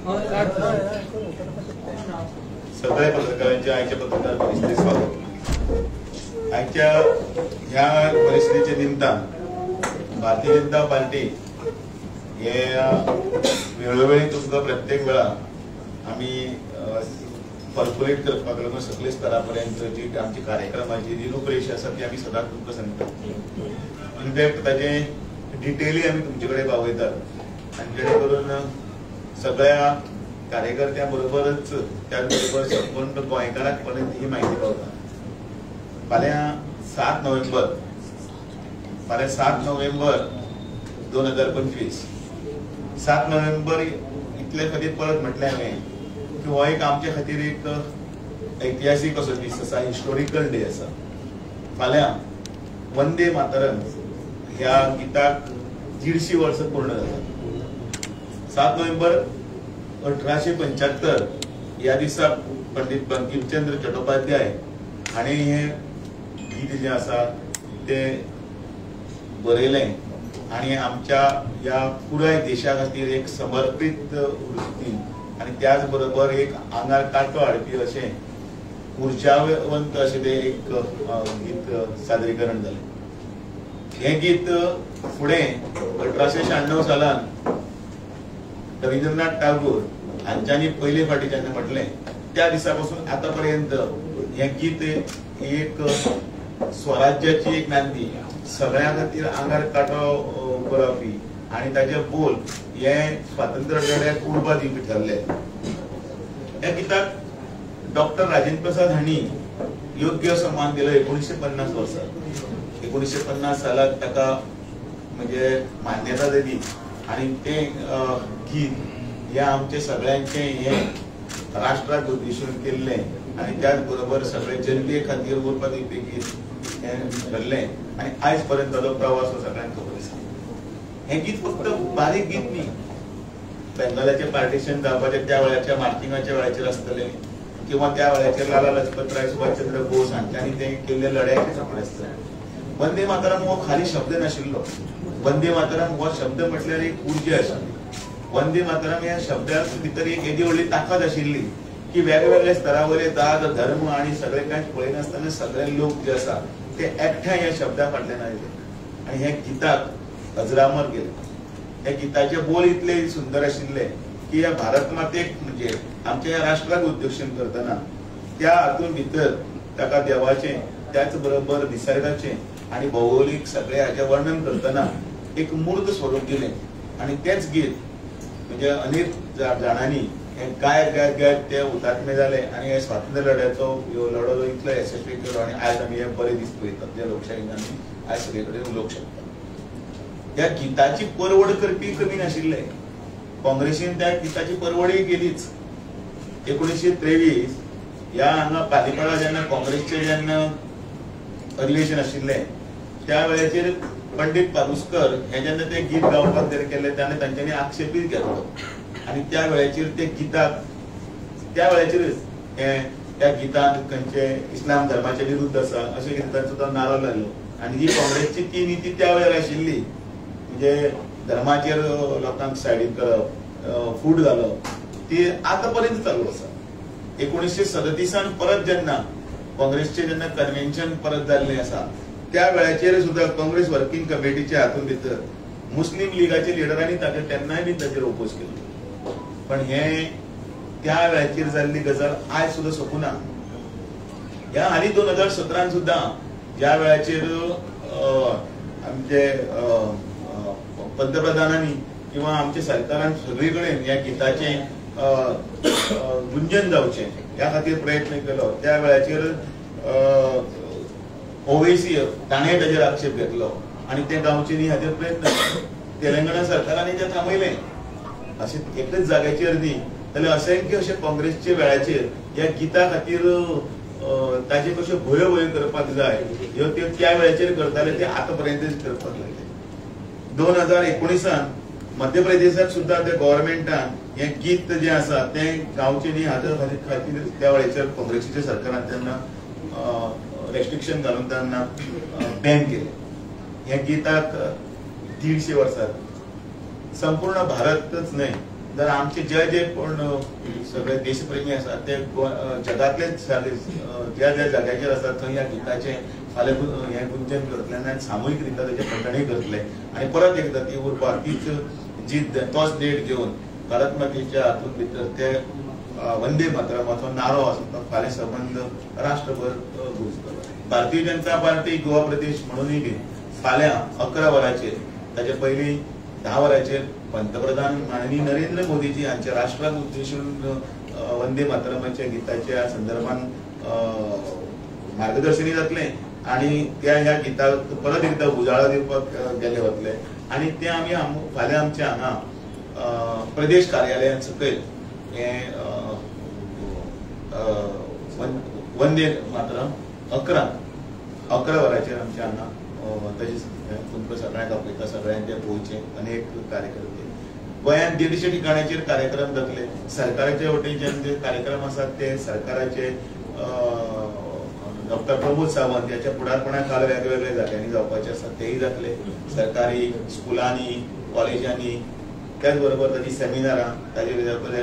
सगळ्या पत्रकारांच्या आजच्या पत्रकार परिषदेत स्वागत। आजच्या ह्या परिस्थितीच्या निमतान भारतीय जनता पार्टी हे वेळोवेळी तुमकां प्रत्येक वेळा आम्ही कॉर्पोरेट करपाक लागून सगळे स्तरापर्यंत जी आमची कार्यक्रमाची जी रूपरेषा आसा ती आम्ही सदांच तुमकां सांगतात। इनफॅक्ट ताचे डिटेली आम्ही तुमचे कडेन पावयतात आनी जेणे करून सगळ्या कार्यकर्त्यां बरोबरच त्याच बरोबर संपूर्ण गोंयकारांक पर्यंत ही माहिती पावता। फाल्यां 7 नोव्हेंबर 2025 7 नोव्हेंबर इतले खातीर परत म्हटलें हांवें की हो एक आमचे खातीर एक ऐतिहासीक असो दीस आसा, हिस्टोरिकल डे आसा। फाल्यां वंदे मातरम ह्या गिताक 150 वर्सां पूर्ण जातात। 7 नोव्हेंबर 1875 ह्या दिसा पंडित बंकिमचंद्र चट्टोपाध्याय हाणें हे गीत जे आसा ते बरयलें आणि आमच्या या पुराय देशा खातीर एक समर्पित वृत्ती आणि त्याच बरोबर एक आंगार काटो हाडपी अशें उर्जावंत अशें ते एक गीत सादरीकरण जालें। हे गीत फुडें 1896 सालांत रवींद्रनाथ टागोर हांच्यांनी पयले फावटी जेन्ना म्हटलें त्या दिसा पासून आतां पर्यंत हे गीत एक स्वराज्याची एक नांदी, सगळ्यां खातीर आंगार कांटो बरोवपी आणि ताचे बोल हे स्वातंत्र्य लढ्याक उर्बा दिवपी ठरले। ह्या गीताक डॉक्टर राजेंद्र प्रसाद हांणी योग्य असो मान दिलो 1950 वर्सा। 1950 सालाक ताका म्हणजे मान्यता दिली आणि ते गीत हे आमचे सगळ्यांचे हे राष्ट्राक उद्देशून केल्ले आणि त्याच बरोबर सगळे जनते खातीर उर्बा दिवपी गीत हे ठरले आणि आयज पर्यंत ताचो प्रवास सगळ्यांक खबर आसा। हे गीत फक्त बारीक गीत न्ही, बेंगॉलाचे पार्टिशन जावपाचे त्या वेळाच्या मार्चिंगाच्या वेळाचेर आसतले किंवा त्या वेळाचेर लाला लजपतराय सुभाषचंद्र बोस हांच्यांनी ते केल्ले लढ्याचे सगळे आसतले। वंदे मातरम हो खाली शब्द नाशिल्लो, वंदे मातरम हो शब्द म्हटल्यार एक उर्जा आशिल्ली। वंदे मातरम ह्या शब्दात भितर एक एदी व्हडली ताकद आशिल्ली की वेगवेगळ्या स्तरावयले जात धर्म आणि सगळे कांय पळयनासतना सगळे लोक जे आसा ते एकठांय ह्या शब्दा फाटल्यान आयले आणि हे गीताक अजरामर केले। ह्या गीताचे बोल इतले सुंदर आशिल्ले की ह्या भारत मातेक म्हणजे आमच्या ह्या राष्ट्राक उद्देशून करतना त्या हातून भितर ताका देवाचे त्याच बरोबर निसर्गाचे आणि भौगोलिक सगळे हाचे वर्णन करतना एक मूर्त स्वरूप दिले आणि तेच गीत म्हणजे अनेक जाणांनी हे गायत गायत गायत ते हुतात्मे जाले आणि हे स्वातंत्र्य लढ्याचो लढो इतलो यशस्वी केलो आणि आयज आमी हे बरे दीस पळयतात जे लोकशायेन आमी आयज सगळे कडेन उलोवंक शकतात। ह्या गीताची परवड करपी कमी नाशिल्ले, काँग्रेसीन त्या गीताची परवडय केलीच। 1923 ह्या हांगा पालिपाडा जेन्ना काँग्रेसचे जेन्ना अधिवेशन आशिल्ले त्या वेळाचेर पंडित पारुस्कर हे जेन्ना ते गीत गावपाक केले तेन्ना तांच्यांनी आक्षेपीत घेतलो आणि त्या वेळाचेर ते गीताक त्या वेळाचेर त्या गीतान खंयचे इस्लाम धर्माचे विरुद्ध आसा अशें कितें तांचो तो नारो लायलो आणि ही काँग्रेसची ती नीती त्या वेळार आशिल्ली म्हणजे धर्माचेर लोकांक सायडीक करप, फूट घालप, ती आतां पर्यंत चालू आसा। 1937 परत जेन्ना काँग्रेसचे जेन्ना कन्व्हेन्शन परत जाल्लें आसा त्या वेळाचेर सुद्धा काँग्रेस वर्किंग कमिटीच्या हातून भितर मुस्लिम लीगाच्या लिडरांनी ताका तेन्नाय बी ताचेर ओपोज केलो, पण हे त्या वेळाचेर जाल्ली गजाल आयज सुद्धा सोंपूना। ह्या हाली 2017 सुद्धा ज्या वेळाचेर आमचे पंतप्रधानांनी किंवा आमच्या सरकारान सगळी कडेन ह्या गिताचे गुंजन जावचे ह्या खातीर प्रयत्न केलो त्या वेळाचेर ओवैसी ताणें ताचेर आक्षेप घेतलो आणि ते गांवचे न्ही हाचेर प्रयत्न तेलंगणा सरकारांनी ते थांबयलें। अशें एकच जाग्याचेर न्ही जाल्यार असंख्य अशे काँग्रेसचे वेळाचेर ह्या गिता खातीर ताचे कशे भयो भयो करपाक जाय ह्यो ते त्या वेळाचेर करताले ते आतां पर्यंत करपाक लागले। 2019 मध्य प्रदेशात सुद्धा त्या गव्हर्नमेंटान हे गीत जे आसा ते गांवचे न्ही हाच्या खातीर त्या वेळाचेर काँग्रेसीच्या सरकारान तेन्ना रेस्ट्रिक्शन घालून त्यांना बॅन केले। ह्या गीताक 150 वर्सां संपूर्ण भारतच न्हय जर आमचे जे कोण सगळे देशप्रेमी आसात ते जगातले ज्या ज्या जाग्याचेर आसात थंय ह्या गिताचे फाल्यां हे गुंजन करतले आनी सामुहीक रित्या ताचे खंडणी करतले आनी परत एकदा ती उरपा तीच जी तोच देठ घेवन भारत मातेच्या हातूंत भितर ते वंदे मातरमाचो नारो आसा तो फाल्यां संबंद राष्ट्रभर गुंजतलो. भारतीय जनता पार्टी गोवा प्रदेश म्हणूनय बी फाल्यां 11 वरांचेर ताचे पयलीं 10 वरांचेर पंतप्रधान माननीय नरेंद्र मोदीजी हांच्या राष्ट्राक उद्देशून वंदे मातरमाच्या गिताच्या संदर्भान मार्गदर्शनी जातले आणि त्या ह्या गिताक परत एकदा उजाळो दिवपाक गेले वतले आणि ते आमी फाल्यां आमच्या हांगा प्रदेश कार्यालयान सकयल हे वंदे मातरम 11 वरांचेर आमच्या हांगा तशेंच तुमकां सगळ्यांक आपयता सगळ्यांक ते पळोवचे अनेक कार्यकर्ते गोंयांत 150 ठिकाणाचेर कार्यक्रम जातले. सरकाराचे वटेच्यान जे कार्यक्रम आसात ते सरकाराचे डॉक्टर प्रमोद सावंत याच्या फुडारपणाखाल वेगवेगळ्या जाग्यांनी जावपाचे आसात तेही जातले. सरकारी स्कुलांनी कॉलेजांनी त्याच बरोबर ताची सेमिनारां ताचे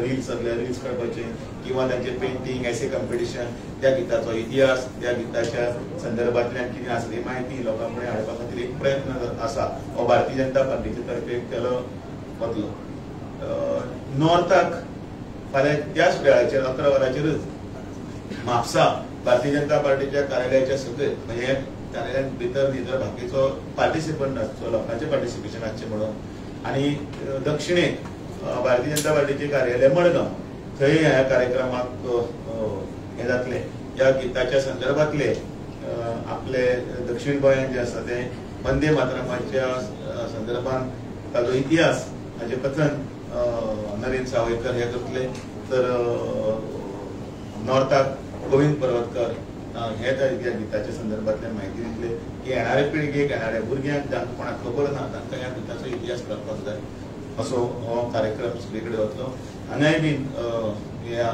रिल्स काडपाचे किंवा तांचे पेंटिंग एसे कॉम्पिटिशन त्या गिताचो इतिहास त्या गिताच्या संदर्भांतल्यान कितें आसली माहिती लोकां फुडें हाडपा खातीर एक प्रयत्न आसा हो भारतीय जनता पार्टीचे तर्फे केलो वतलो. नॉर्थाक फाल्यां त्याच वेळाचेर 11 वरांचेरच म्हापसा भारतीय जनता पार्टीच्या कार्यालयाच्या सकयल म्हणजे कार्यालयान भितर बाकीचो पार्टिसिपंट आसचो लोकांचे पार्टिसिपेशन आसचें म्हणून आणि दक्षिणेक भारतीय जनता पार्टीचे कार्यालय मडगांव थंय ह्या कार्यक्रमाक हे जातले ह्या गिताच्या संदर्भातले आपले दक्षिण गोंयांत जे आसा ते वंदे मातरमाच्या संदर्भान ताचो इतिहास हाचे कथन नरेंद्र सावयकर हे करतले. तर नॉर्थाक गोविंद पर्वतकर हे त्या गिताच्या संदर्भातल्यान म्हायती दितले की येणाऱ्या पिळगेक येणाऱ्या भुरग्यांक जांकां कोणाक खबर ना तांकां ह्या गिताचो इतिहास कळपाक जाय असो हो कार्यक्रम सगळे कडेन वतलो. हांगाय बीन ह्या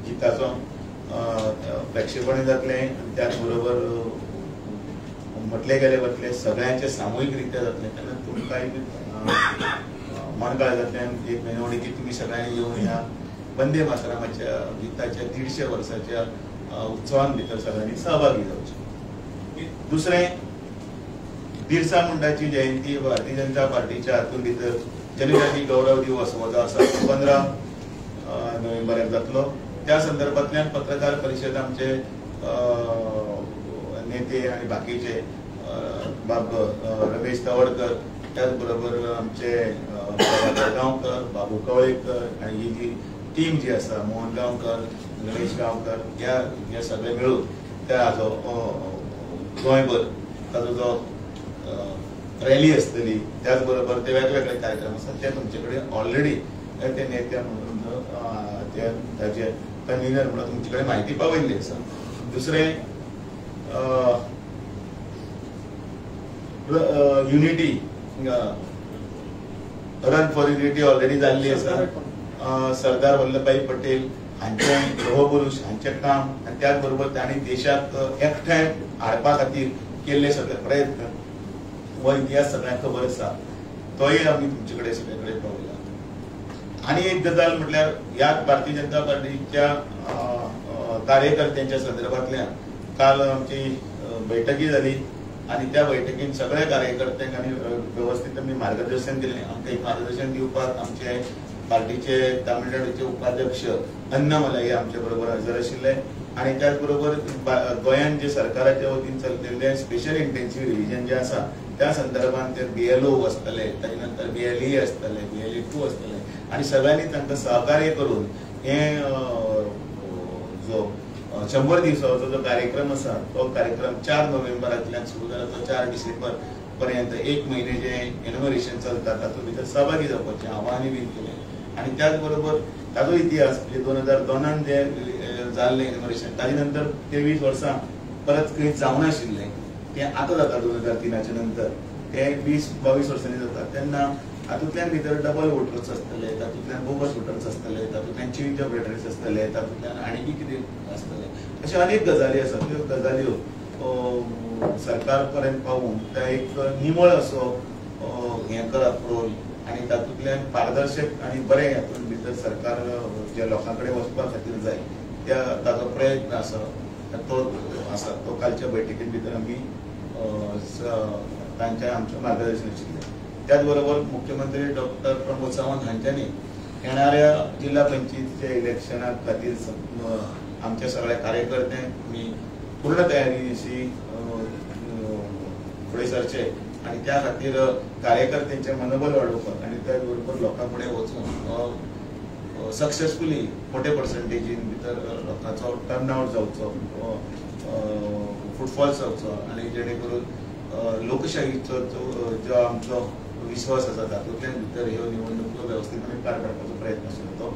गिताचो प्रेक्षेपण जातलें आनी त्याच बरोबर म्हटले गेले वतले सगळ्यांचे सामुहीक रित्या जातले तेन्ना तुमकांय मनकळ्या जातल्यान एक मेजवणीकी तुमी सगळ्यांनी येवन ह्या वंदे मातरमाच्या गिताच्या 150 वर्साच्या उत्सवान भितर सगळ्यांनी सहभागी जावचे. दुसरें बिरसा मुंडाची जयंती भारतीय जनता पार्टीच्या हातून भितर जनजाती गौरव दिवस हो जो आसा 15 नोव्हेंबराक जातलो. त्या संदर्भातल्यान पत्रकार परिशद आमचे नेते आणि बाकीचे बाब रमेश तवडकर त्याच बरोबर आमचे गांवकर बाबू कवळेकर आणि ही जी टीम जी आसा मोहन गांवकर गणेश गांवकर या सगळे मिळून त्या हाजो गोंयभर ताजो जो रॅली आसतली त्याच बरोबर ते वेगवेगळे कार्यक्रम आसात ते तुमचे कडेन ऑलरेडी ते नेते म्हणून ताचे कन्व्हिनर म्हणून तुमचे कडेन म्हायती पावयल्ली आसा. दुसरें unity run for unity already जाल्ली आसा. सरदार वल्लभभाई पटेल हांचे लोहपुरुष हांचे काम आनी त्याच बरोबर तांणी देशाक एकठांय हाडपा खातीर केल्ले सगळे प्रयत्न हो इतिहास सगळ्यांक खबर आसा तोय आमी तुमचे कडेन सगळे कडेन पावयला. आनी एक गजाल म्हटल्यार ह्या भारतीय जनता पार्टीच्या कार्यकर्त्यांच्या संदर्भातल्यान काल आमची बैठकी जाली आणि त्या बैठकीन सगळ्या कार्यकर्त्यांक आनी व्यवस्थीत आमी मार्गदर्शन दिलें. आमकां एक मार्गदर्शन दिवपाक आमचे पार्टीचे तामिळनाडूचे उपाध्यक्ष अन्नामलाई आमचे बरोबर हजर आशिल्ले आणि त्याच बरोबर गोंयांत जे सरकाराच्या वतीन चललेले स्पेशल इंटेन्सिव्ह रिव्हिजन जे आसा त्या संदर्भात ते BLO आसतले ताचे नंतर BLE आसतले BLE2 आसतले आणि सगळ्यांनी तांकां सहकार्य करून हे जो 100 दिवसाचो जो कार्यक्रम आसा तो कार्यक्रम 4 नोव्हेंबरांतल्यान सुरू जाला तो 4 डिसेंबर पर्यंत 1 महिने जे इनॉग्रेशन चलता तातूंत भितर सहभागी जावपाचें आव्हान बी केलें. आणि त्याच बरोबर ताजो इतिहास म्हणजे 2002 जे जाल्लें इनॉग्रेशन ताजे नंतर 23 वर्सां परत खंय जावनाशिल्लें तें आतां जाता 2003च्या नंतर ते 20-22 वर्सांनी जाता तेन्ना हातूंतल्यान भितर डबल वोटर्स आसतले तातूंतल्यान बोगस वोटर्स आसतले तातूंतल्यान चेंज ऑफ एड्रेस आसतले तातूंतल्यान आनी कितें आसतले अशे अनेक गजाली आसात. त्यो गजाल्यो सरकार पर्यंत पावून त्या एक निमळ असो हें करप रोल आणि तातूंतल्यान पारदर्शक आणि बरें हातूंत भितर सरकार जे लोकांकडे वचपा खातीर जाय ताचो प्रयत्न तो कालच्या बैठकीत भितर आमी आमचें मार्गदर्शन आशिल्लें. त्याच बरोबर मुख्यमंत्री डॉक्टर प्रमोद सावंत हांच्यांनी येणाऱ्या जिल्हा पंचायतीच्या इलेक्शना खातीर आमच्या सगळ्या कार्यकर्त्यांक मी पूर्ण तयारी अशी फुडें सरचे आणि त्या खातीर कार्यकर्त्यांचे मनोबल वाडोवपाक आणि त्याच बरोबर लोकां फुडें वचून सक्सेसफुली मोठे पर्संटेजीन भितर लोकांचो टर्नआउट जावचो, फुटफॉल जावचो आणि जेणे करून लोकशाहीचो जो आमचो विश्वास आसा तातूंतल्यान भितर ह्यो निवडणुको वेवस्थीतपणे पार पाडपाचो प्रयत्न आशिल्लो तो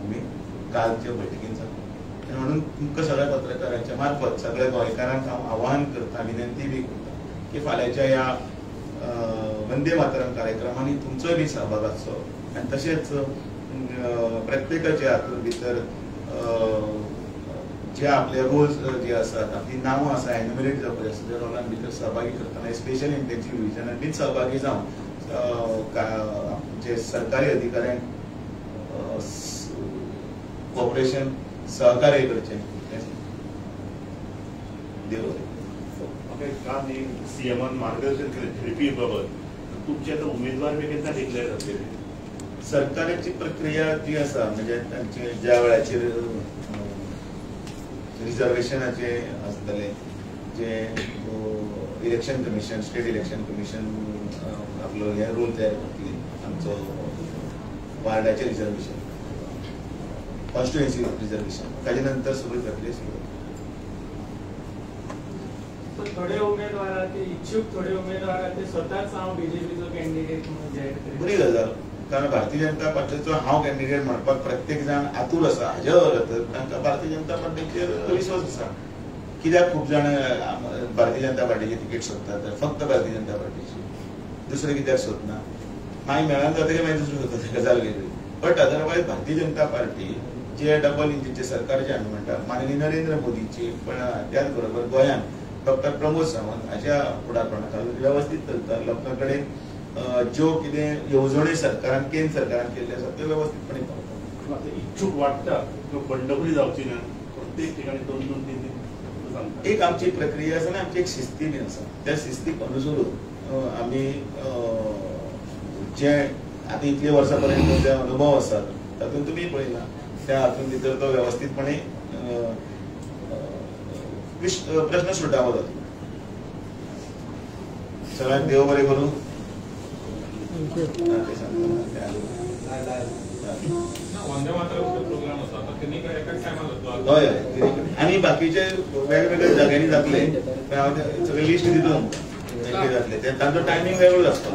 आमी कालच्या बैठकीन जालो. म्हणून तुमकां सगळ्या पत्रकारांच्या मार्फत सगळ्या गोंयकारांक हांव आवाहन करता, विनंती बी करता की फाल्यांच्या ह्या वंदे मातरम कार्यक्रमांनी तुमचोय बी सहभाग आसचो आनी तशेंच प्रत्येकाच्या हातूंत भितर जे आपले रोल्स जे आसात, आपली नांवां आसा एन्युमरेट जावपाची आसा त्या रोलान भितर सहभागी करतना स्पेशल इंटेन्सिव्ह डिव्हिजनान बी सहभागी जावन जे सरकारी अधिकाऱ्यांक कॉपरेशन सहकार्य करचें. देव काल सीएमान मार्गदर्शन केलें थेरपी बाबत तुमचे आतां उमेदवार बी केन्ना डिक्लेअर जातले? सरकाराची प्रक्रिया जी आसा म्हणजे तांचे ज्या वेळाचेर रिजर्वेशनाचे आसतले जे election commission, state election commission आपलो हे रूल तयार करतली, आमचो वार्डाचे रिजर्वेशन, कॉन्स्टिट्युएन्सी रिजर्वेशन, ताजे नंतर सगळी प्रक्रिया सुरू. थोडे उमेदवार ते इच्छुक थोडे उमेदवार ते स्वतःच हांव बीजेपीचो कॅन्डिडेट म्हणून जाहीर करीत. बरी गजाल, कारण भारतीय जनता पार्टीचो हांव कॅन्डिडेट म्हणपाक प्रत्येक जाण आतूर आसा. हाज्या खातीर तांकां भारतीय जनता पार्टीचेर विश्वास आसा. कित्याक खूब जाण भारतीय जनता पार्टीची तिकेट सोदतात, फक्त भारतीय जनता पार्टीची, दुसरे कित्याक सोदना. मागीर मेळान जातकीर मागीर दुसरें सोदता, गजाल वेगळी. But otherwise Bharatiya Janata party जे डबल इंजिनचे सरकार जे आमी म्हणटा माननीय नरेंद्र मोदीची, पण त्याच बरोबर गोंयांत डॉक्टर प्रमोद सावंत हाच्या फुडारपणाखाल वेवस्थीत चलता. लोकां कडेन ज्यो कितें येवजणी सरकारान केंद्र सरकारान केल्ल्यो आसा त्यो वेवस्थीतपणे पावता. इच्छुक वाटता बंडखोरी जावची ना, प्रत्येक ठिकाणी 2-2-3 सांगता. एक आमची प्रक्रिया आसा आनी आमची एक शिस्ती बी आसा. त्या शिस्तीक अनुसरून आमी जे आतां इतले वर्सां पर्यंत जे अनुभव आसात तातूंत तुमी पळयला त्या हातूंत भितर तो वेवस्थीतपणे प्रश्न सुटावो जातलो. सगळ्यांक देव बरें करूं. हय आनी बाकीचे वेगवेगळ्या जाग्यांनी जातले, सगळे लिस्ट दितून जातले, तांचो टायमींग वेगळो आसता.